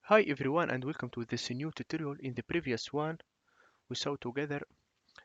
Hi everyone and welcome to this new tutorial. In the previous one, we saw together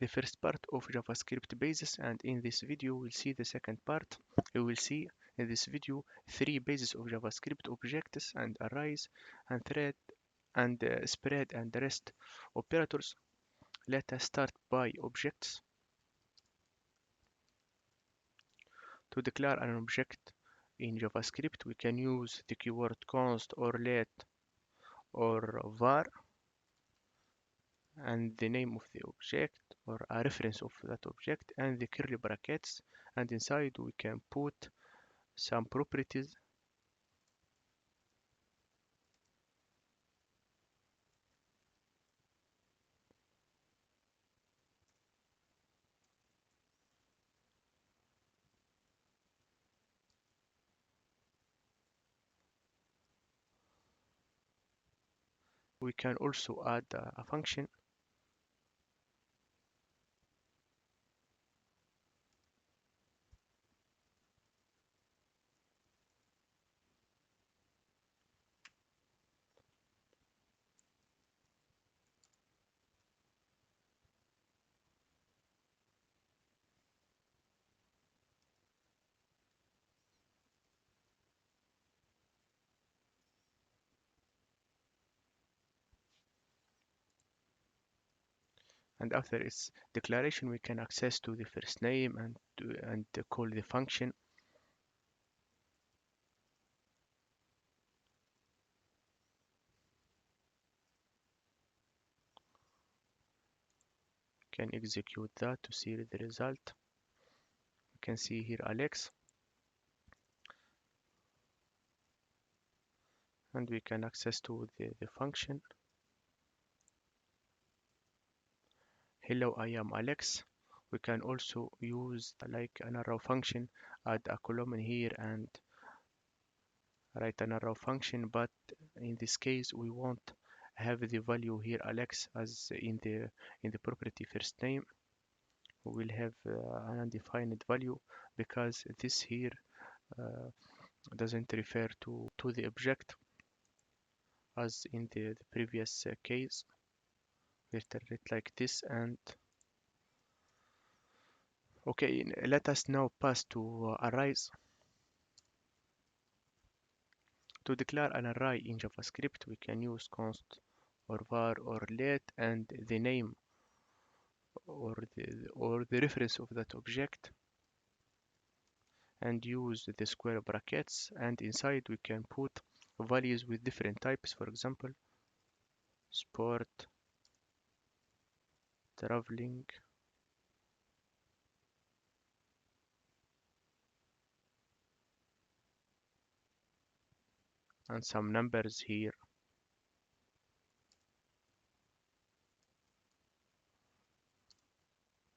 the first part of JavaScript basis, and in this video we'll see the second part. We will see in this video three bases of JavaScript: objects and arrays and thread and spread and rest operators. Let us start by objects. To declare an object in JavaScript, we can use the keyword const or let or var and the name of the object or a reference of that object and the curly brackets, and inside we can put some properties. We can also add a function. And after its declaration, we can access to the first name and call the function. Can execute that to see the result. You can see here Alex, and we can access to the function. Hello, I am Alex. We can also use like an arrow function, add a column here and write an arrow function, but in this case we won't have the value here Alex as in the property first name. We will have an undefined value because this here uh, doesn't refer to the object as in the previous case. We turn it like this. And okay, let us now pass to arrays. To declare an array in JavaScript, we can use const or var or let and the name or the reference of that object, and use the square brackets, and inside we can put values with different types, for example sport, traveling, and some numbers here.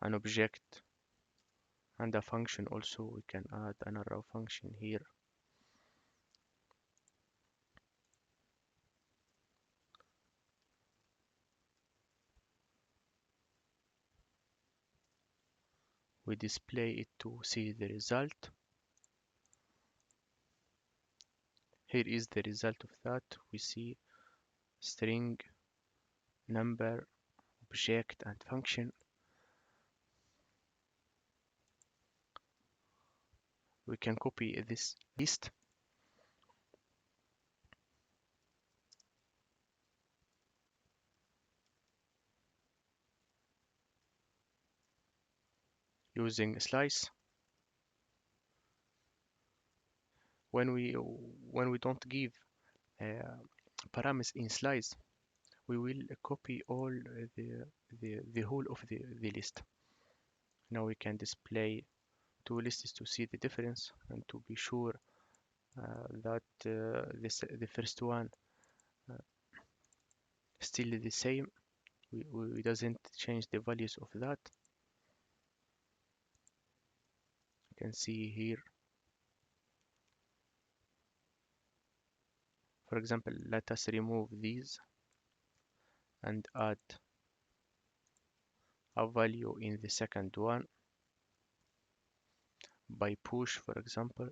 An object and a function also, we can add an arrow function here. We display it to see the result. Here is the result of that. We see string, number, object, and function. We can copy this list using slice. When we don't give parameters in slice, we will copy all the whole of the list. Now we can display two lists to see the difference and to be sure that the first one still the same. We doesn't change the values of that. You can see here, for example, let us remove these and add a value in the second one by push, for example.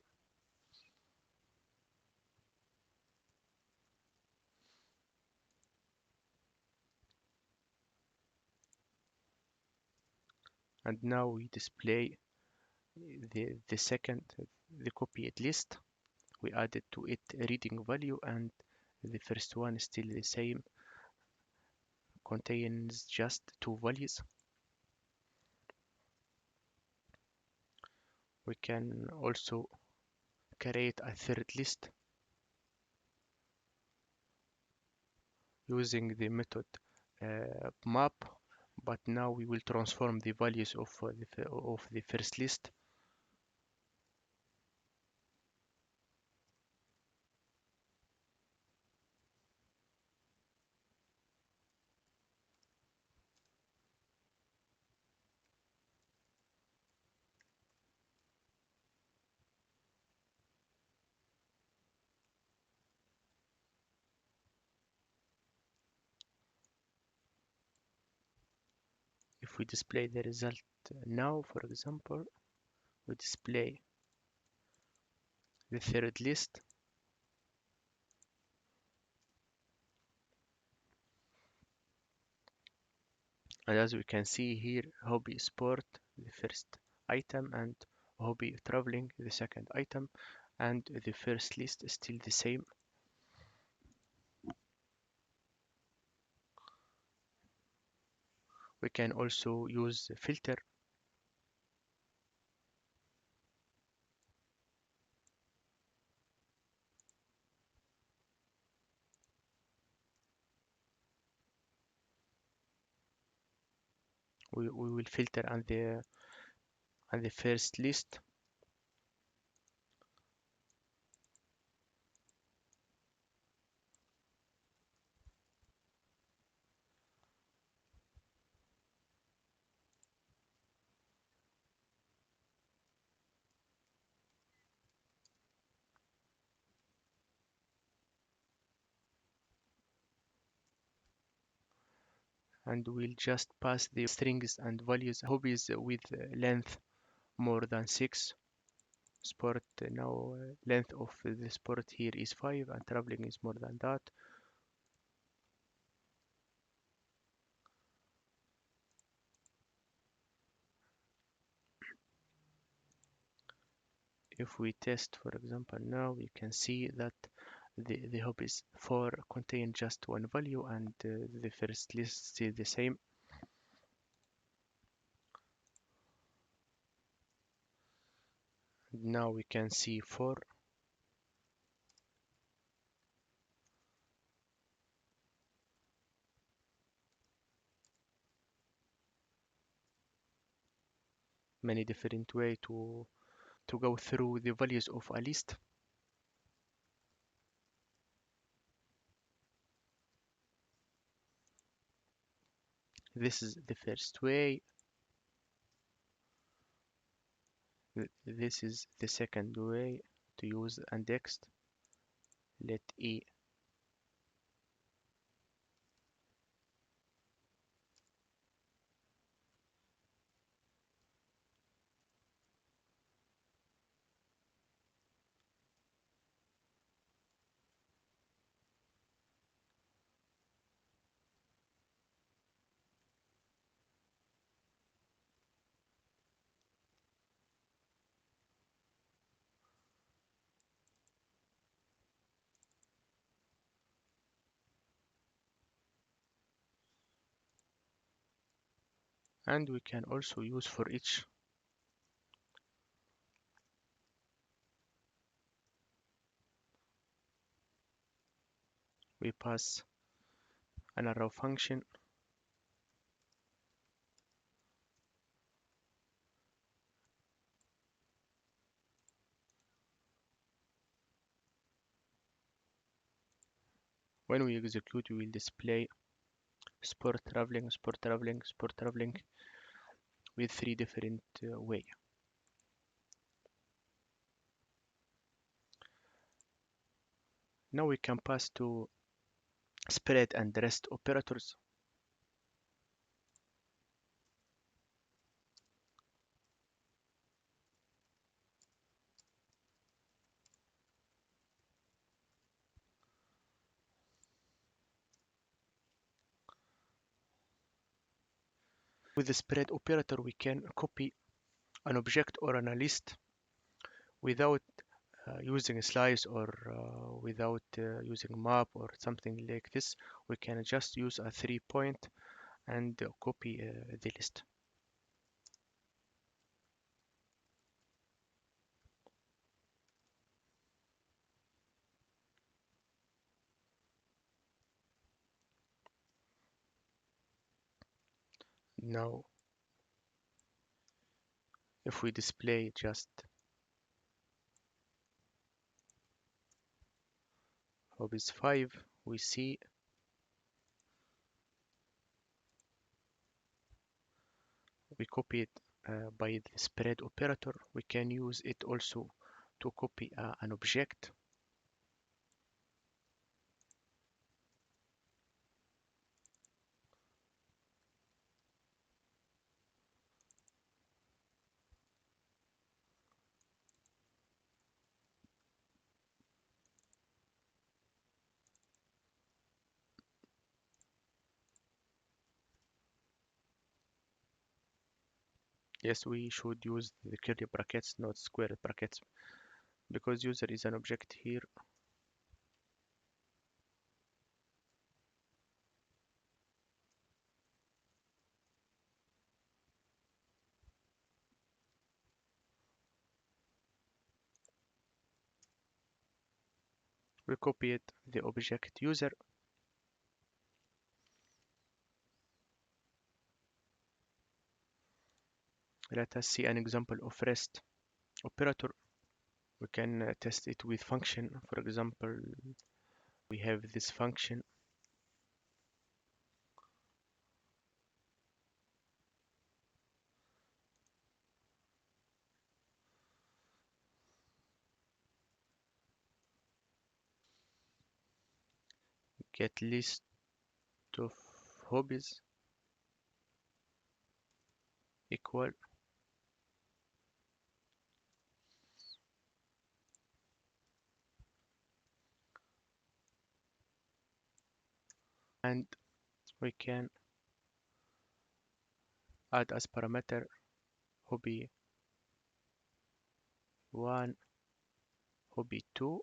And now we display the second, the copied list. We added to it a reading value, and the first one is still the same, contains just two values. We can also create a third list using the method map, but now we will transform the values of the first list. If we display the result now, for example, we display the third list, and as we can see here, hobby sport, the first item, and hobby traveling, the second item, and the first list is still the same. We can also use the filter. We will filter on the first list. And we'll just pass the strings and values hobbies with length more than 6. Sport now length of the sport here is 5, and traveling is more than that. If we test, for example, now we can see that the hobbies 4 contain just one value, and the first list is the same. Now we can see 4. Many different way to go through the values of a list. This is the first way. This is the second way to use indexed. Let E. And we can also use for each. We pass an arrow function. When we execute, we will display sport traveling, sport traveling, sport traveling with 3 different way. Now we can pass to spread and rest operators. With the spread operator, we can copy an object or an a list without using a slice or without using map or something like this. We can just use a 3 point and copy the list. Now, if we display just hobbies 5, we see we copy it by the spread operator. We can use it also to copy an object. Yes, we should use the curly brackets, not square brackets, because user is an object here. We copied the object user. Let us see an example of REST operator. We can test it with function. For example, we have this function get list of hobbies equal and we can add as parameter hobby 1, hobby 2,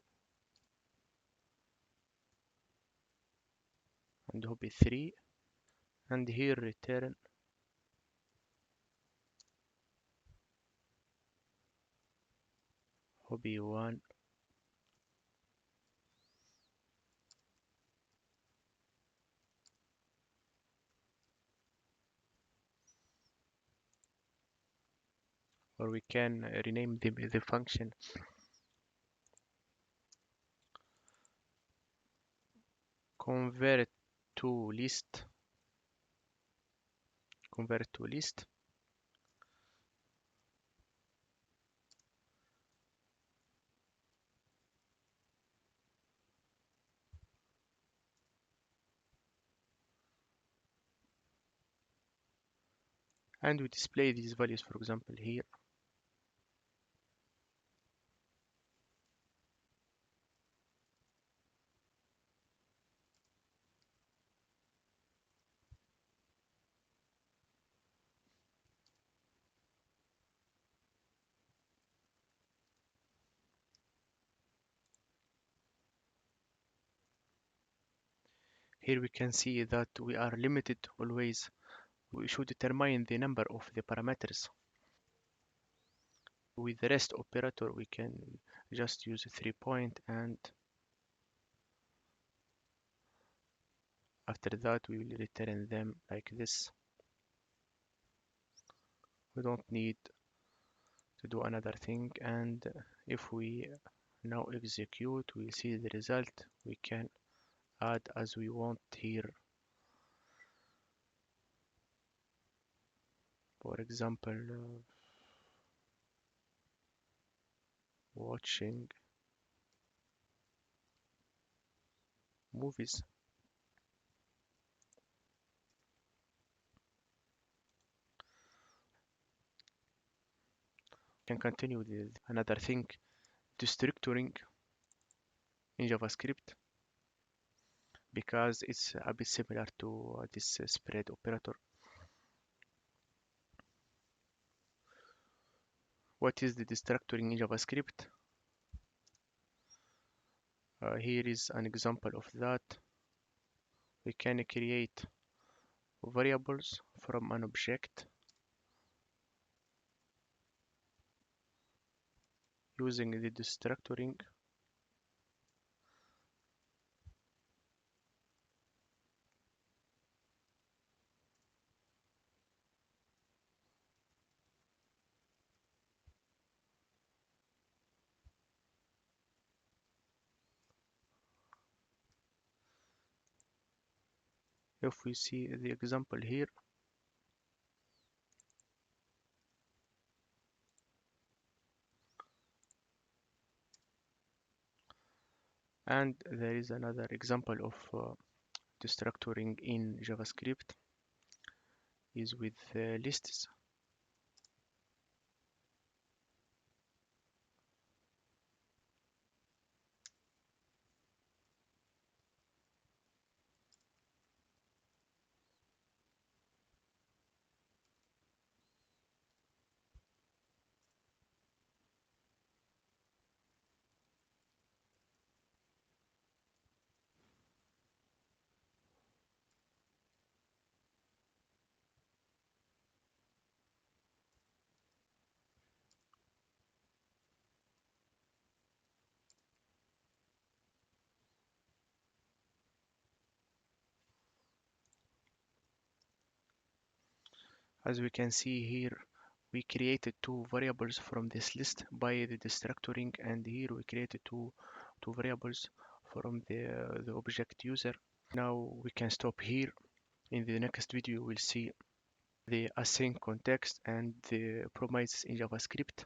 and hobby 3, and here return hobby 1, or we can rename the function convert to list, convert to list, and we display these values, for example, here. Here we can see that we are limited always. We should determine the number of the parameters. With the rest operator, we can just use a 3 point, and after that we will return them like this. We don't need to do another thing, and if we now execute, we'll see the result. We can add as we want here. For example, watching movies. Can continue with another thing, the structuring in JavaScript, because it's a bit similar to this spread operator. What is the destructuring in JavaScript? Here is an example of that. We can create variables from an object using the destructuring. If we see the example here, and there is another example of destructuring in JavaScript is with lists. As we can see here, we created two variables from this list by the destructuring, and here we created two variables from the object user. Now we can stop here. In the next video, we'll see the async context and the promises in JavaScript.